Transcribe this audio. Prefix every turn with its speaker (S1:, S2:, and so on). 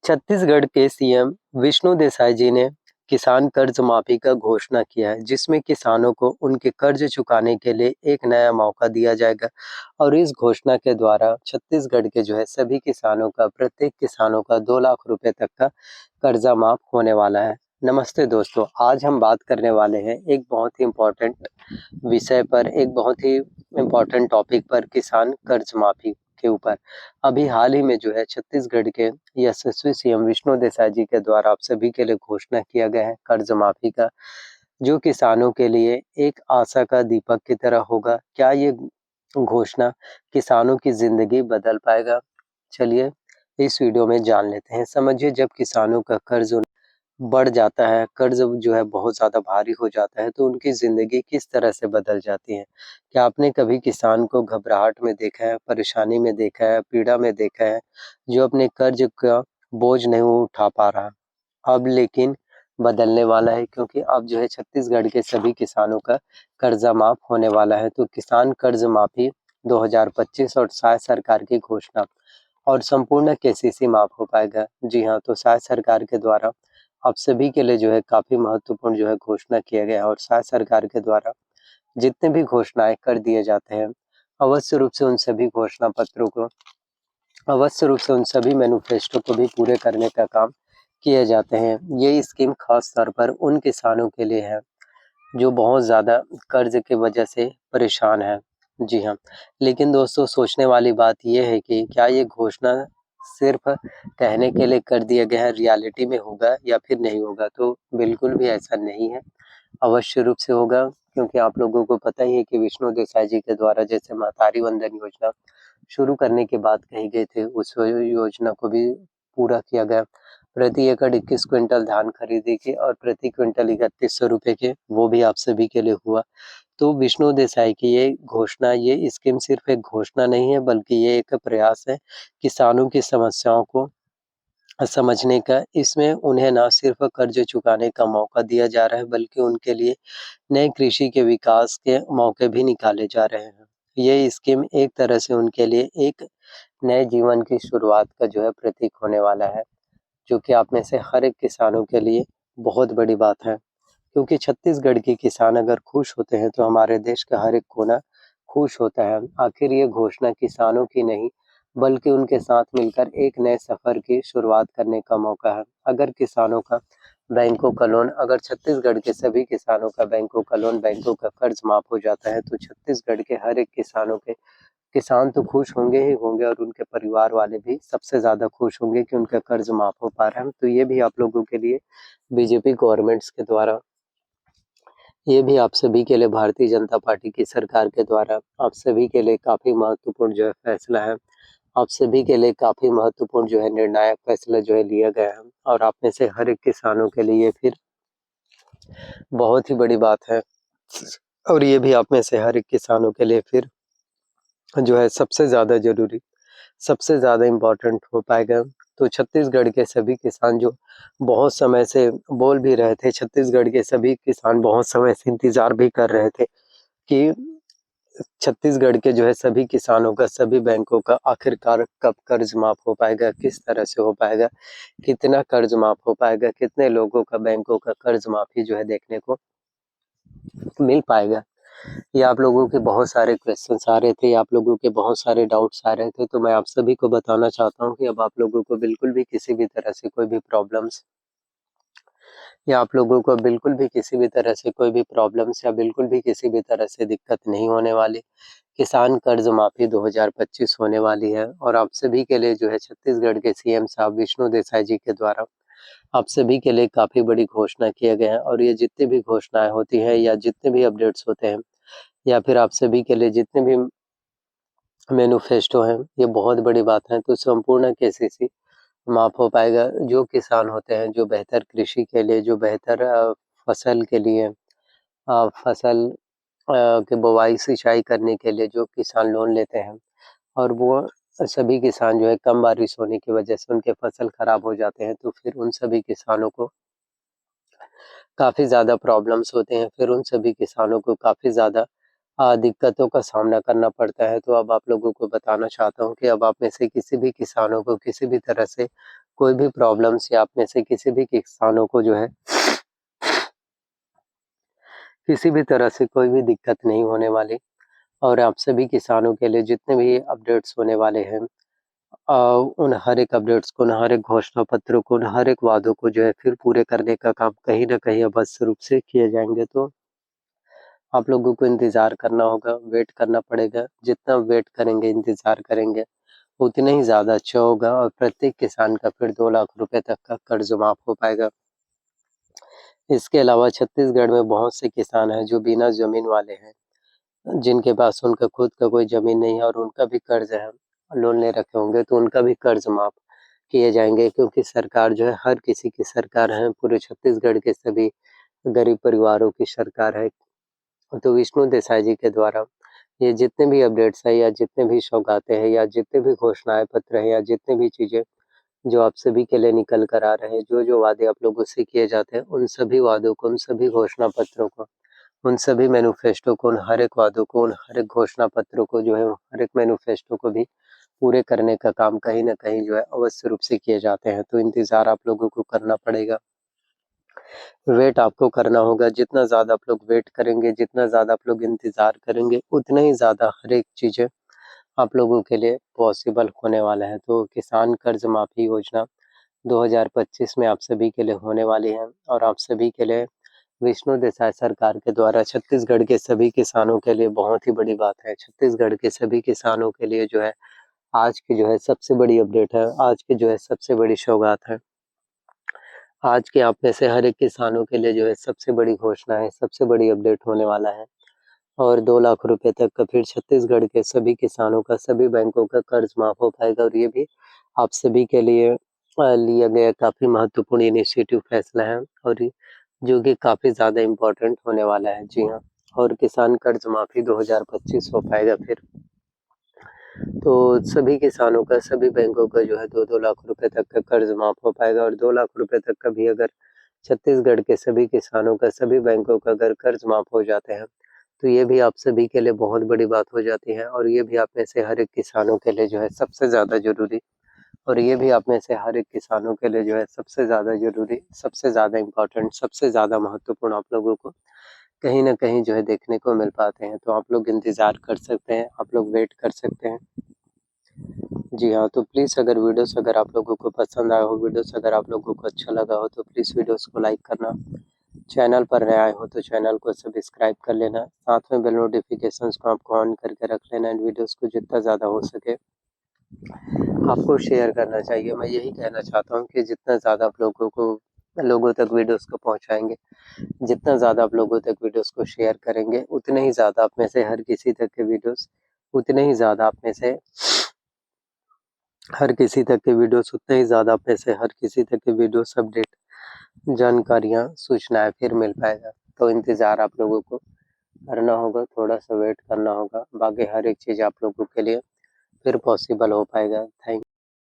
S1: छत्तीसगढ़ के सीएम विष्णु देसाई जी ने किसान कर्ज माफी का घोषणा किया है, जिसमें किसानों को उनके कर्ज चुकाने के लिए एक नया मौका दिया जाएगा। और इस घोषणा के द्वारा छत्तीसगढ़ के सभी किसानों का, प्रत्येक किसानों का 2 लाख रुपए तक का कर्जा माफ होने वाला है। नमस्ते दोस्तों, आज हम बात करने वाले हैं एक बहुत ही इम्पोर्टेंट विषय पर, एक बहुत ही इम्पोर्टेंट टॉपिक पर, किसान कर्ज माफी के ऊपर। अभी हाल ही में छत्तीसगढ़ के यशस्वी सीएम विष्णु देसाई जी के द्वारा आप सभी के लिए घोषणा किया गया है कर्ज माफी का, जो किसानों के लिए एक आशा का दीपक की तरह होगा। क्या ये घोषणा किसानों की जिंदगी बदल पाएगा? चलिए इस वीडियो में जान लेते हैं। समझिए, जब किसानों का कर्ज बढ़ जाता है, कर्ज बहुत ज़्यादा भारी हो जाता है, तो उनकी ज़िंदगी किस तरह से बदल जाती है। क्या आपने कभी किसान को घबराहट में देखा है, परेशानी में देखा है, पीड़ा में देखा है, जो अपने कर्ज का बोझ नहीं उठा पा रहा? अब लेकिन बदलने वाला है, क्योंकि अब छत्तीसगढ़ के सभी किसानों का कर्जा माफ होने वाला है। तो किसान कर्ज माफी 2025 और शायद सरकार की घोषणा, और संपूर्ण केसीसी माफ हो पाएगा। जी हाँ, तो शायद सरकार के द्वारा आप सभी के लिए काफ़ी महत्वपूर्ण घोषणा किया गया है। और शायद सरकार के द्वारा जितने भी घोषणाएँ कर दिए जाते हैं, अवश्य रूप से उन सभी घोषणा पत्रों को, अवश्य रूप से उन सभी मैनिफेस्टो को भी पूरे करने का काम किए जाते हैं। ये स्कीम खास तौर पर उन किसानों के लिए है जो बहुत ज़्यादा कर्ज की वजह से परेशान है। जी हाँ, लेकिन दोस्तों, सोचने वाली बात ये है कि क्या ये घोषणा सिर्फ कहने के लिए कर दिया गया है, रियलिटी में होगा या फिर नहीं होगा? तो बिल्कुल भी ऐसा नहीं है, अवश्य रूप से होगा। क्योंकि आप लोगों को पता ही है कि विष्णु देसाई जी के द्वारा जैसे महतारी वंदन योजना शुरू करने की बात कही गई थी, उस योजना को भी पूरा किया गया। प्रति एकड़ 21 क्विंटल धान खरीदी की और प्रति क्विंटल 3100 रुपए के, वो भी आप सभी के लिए हुआ। तो विष्णु देसाई की ये घोषणा, ये स्कीम सिर्फ एक घोषणा नहीं है, बल्कि ये एक प्रयास है किसानों की समस्याओं को समझने का। इसमें उन्हें ना सिर्फ कर्ज चुकाने का मौका दिया जा रहा है, बल्कि उनके लिए नए कृषि के विकास के मौके भी निकाले जा रहे हैं। ये स्कीम एक तरह से उनके लिए एक नए जीवन की शुरुआत का प्रतीक होने वाला है, जो कि आप में से हर एक किसानों के लिए बहुत बड़ी बात है। क्योंकि छत्तीसगढ़ के किसान अगर खुश होते हैं, तो हमारे देश का हर एक कोना खुश होता है। आखिर ये घोषणा किसानों की नहीं, बल्कि उनके साथ मिलकर एक नए सफर की शुरुआत करने का मौका है। अगर किसानों का बैंकों का लोन, अगर छत्तीसगढ़ के सभी किसानों का बैंकों का लोन, बैंकों का कर्ज माफ हो जाता है, तो छत्तीसगढ़ के हर एक किसान तो खुश होंगे ही होंगे, और उनके परिवार वाले भी सबसे ज़्यादा खुश होंगे कि उनका कर्ज माफ हो पा रहा है। तो ये भी आप लोगों के लिए बीजेपी गवर्नमेंट्स के द्वारा, ये भी आप सभी के लिए भारतीय जनता पार्टी की सरकार के द्वारा आप सभी के लिए काफ़ी महत्वपूर्ण फैसला है। आप सभी के लिए काफ़ी महत्वपूर्ण निर्णायक फैसला लिया गया है। और आप में से हर एक किसानों के लिए फिर बहुत ही बड़ी बात है। और ये भी आप में से हर एक किसानों के लिए फिर सबसे ज़्यादा ज़रूरी, सबसे ज़्यादा इम्पोर्टेंट हो पाएगा। तो छत्तीसगढ़ के सभी किसान जो बहुत समय से बोल भी रहे थे, छत्तीसगढ़ के सभी किसान बहुत समय से इंतज़ार भी कर रहे थे कि छत्तीसगढ़ के सभी किसानों का, सभी बैंकों का आखिरकार कब कर्ज माफ हो पाएगा, किस तरह से हो पाएगा, कितना कर्ज माफ हो पाएगा, कितने लोगों का बैंकों का कर्ज माफी देखने को मिल पाएगा। ये आप लोगों के बहुत सारे क्वेश्चंस आ रहे थे, आप लोगों के बहुत सारे डाउट्स आ रहे थे। तो मैं आप सभी को बताना चाहता हूँ कि अब आप लोगों को बिल्कुल भी किसी भी तरह से कोई भी प्रॉब्लम्स, या आप लोगों को बिल्कुल भी किसी भी तरह से कोई भी प्रॉब्लम्स, या बिल्कुल भी किसी भी तरह से दिक्कत नहीं होने वाली। किसान कर्ज माफी 2025 होने वाली है, और आप सभी के लिए छत्तीसगढ़ के सीएम साहब विष्णु देसाई जी के द्वारा आप सभी के लिए काफ़ी बड़ी घोषणा किया गया है। और ये जितनी भी घोषणाएँ होती हैं, या जितने भी अपडेट्स होते हैं, या फिर आप सभी के लिए जितने भी मैनिफेस्टो हैं, ये बहुत बड़ी बात है। तो संपूर्ण केसीसी माफ हो पाएगा। जो किसान होते हैं, जो बेहतर कृषि के लिए, जो बेहतर फसल के लिए, फसल की बुवाई सिंचाई करने के लिए जो किसान लोन लेते हैं, और वो सभी किसान कम बारिश होने की वजह से उनके फसल खराब हो जाते हैं, तो फिर उन सभी किसानों को काफ़ी ज़्यादा प्रॉब्लम्स होते हैं। फिर उन सभी किसानों को काफ़ी ज़्यादा दिक्कतों का सामना करना पड़ता है। तो अब आप लोगों को बताना चाहता हूँ कि अब आप में से किसी भी किसानों को किसी भी तरह से कोई भी प्रॉब्लम्स या आप में से किसी भी किसानों को जो है किसी भी तरह से कोई भी दिक्कत नहीं होने वाली। और आप सभी किसानों के लिए जितने भी अपडेट्स होने वाले हैं, अ, उन हर एक अपडेट्स को, उन हर एक घोषणा पत्रों को, उन हर एक वादों को जो है फिर पूरे करने का काम कहीं न कहीं अवश्य रूप से किए जाएँगे। तो आप लोगों को इंतज़ार करना होगा, वेट करना पड़ेगा। जितना वेट करेंगे, इंतज़ार करेंगे, उतना ही ज़्यादा अच्छा होगा और प्रत्येक किसान का फिर 2 लाख रुपए तक का कर्ज़ माफ़ हो पाएगा। इसके अलावा छत्तीसगढ़ में बहुत से किसान हैं जो बिना ज़मीन वाले हैं, जिनके पास उनका खुद का कोई ज़मीन नहीं है और उनका भी कर्ज़ है, लोन ले रखे होंगे, तो उनका भी कर्ज़ माफ़ किए जाएँगे, क्योंकि सरकार जो है हर किसी की सरकार है, पूरे छत्तीसगढ़ के सभी गरीब परिवारों की सरकार है। तो विष्णु देसाई जी के द्वारा ये जितने भी अपडेट्स हैं या जितने भी सौगातें हैं या जितने भी घोषणाएँ पत्र हैं या जितनी भी चीज़ें जो आप सभी के लिए निकल कर आ रहे हैं, जो-जो वादे आप लोगों से किए जाते हैं, उन सभी वादों को, उन सभी घोषणा पत्रों को, उन सभी मैनिफेस्टो को, उन हर एक वादों को, उन हर एक घोषणा पत्रों को जो है, हर एक मैनिफेस्टो को भी पूरे करने का काम कहीं न कहीं जो है अवश्य रूप से किए जाते हैं। तो इंतज़ार आप लोगों को करना पड़ेगा। वेट आपको करना होगा, जितना ज़्यादा आप लोग वेट करेंगे, जितना ज़्यादा आप लोग इंतज़ार करेंगे, उतना ही ज़्यादा हर एक चीज़ें आप लोगों के लिए पॉसिबल होने वाला है। तो किसान कर्ज़ माफ़ी योजना 2025 में आप सभी के लिए होने वाली है और आप सभी के लिए विष्णु देसाई सरकार के द्वारा छत्तीसगढ़ के सभी किसानों के लिए बहुत ही बड़ी बात है। छत्तीसगढ़ के सभी किसानों के लिए जो है आज की जो है सबसे बड़ी अपडेट है, आज की जो है सबसे बड़ी सौगात है। आज के आप में से हर एक किसानों के लिए जो है सबसे बड़ी घोषणा है, सबसे बड़ी अपडेट होने वाला है और 2 लाख रुपए तक का फिर छत्तीसगढ़ के सभी किसानों का, सभी बैंकों का कर्ज माफ़ हो पाएगा और ये भी आप सभी के लिए लिया गया काफ़ी महत्वपूर्ण इनिशिएटिव फैसला है और जो कि काफ़ी ज़्यादा इम्पोर्टेंट होने वाला है। जी हाँ, और किसान कर्ज माफ़ी 2025 हो पाएगा फिर। तो सभी किसानों का, सभी बैंकों का जो है 2-2 लाख रुपए तक का कर्ज माफ़ हो पाएगा और 2 लाख रुपए तक का भी अगर छत्तीसगढ़ के सभी किसानों का, सभी बैंकों का अगर कर्ज माफ़ हो जाते हैं, तो ये भी आप सभी के लिए बहुत बड़ी बात हो जाती है और ये भी आप में से हर एक किसानों के लिए जो है सबसे ज़्यादा ज़रूरी और ये भी आप में से हर एक किसानों के लिए जो है सबसे ज़्यादा ज़रूरी, सबसे ज़्यादा इम्पोर्टेंट, सबसे ज़्यादा महत्वपूर्ण आप लोगों को कहीं न कहीं जो है देखने को मिल पाते हैं। तो आप लोग इंतज़ार कर सकते हैं, आप लोग वेट कर सकते हैं। जी हाँ, तो प्लीज़ अगर वीडियोज़ अगर आप लोगों को पसंद आया हो, वीडियोज़ अगर आप लोगों को अच्छा लगा हो, तो प्लीज़ वीडियोज़ को लाइक करना। चैनल पर नए आए हो तो चैनल को सब्सक्राइब कर लेना। साथ में बेल नोटिफ़िकेशंस को आपको ऑन करके रख लेना एंड वीडियोज़ को जितना ज़्यादा हो सके आपको शेयर करना चाहिए। मैं यही कहना चाहता हूँ कि जितना ज़्यादा आप लोगों तक वीडियोज़ को पहुँचाएँगे, जितना ज़्यादा आप लोगों तक वीडियोज़ को शेयर करेंगे, उतने ही ज़्यादा आप में से हर किसी तक के वीडियोज़ उतने ही ज़्यादा आप में से हर किसी तक के वीडियोज़ उतने ही ज़्यादा आप में से हर किसी तक के वीडियोज़ अपडेट, जानकारियाँ, सूचनाएँ फिर मिल पाएगा। तो इंतज़ार आप लोगों को करना होगा, थोड़ा-सा वेट करना होगा, बाकी हर एक चीज़ आप लोगों के लिए फिर पॉसिबल हो पाएगा। थैंक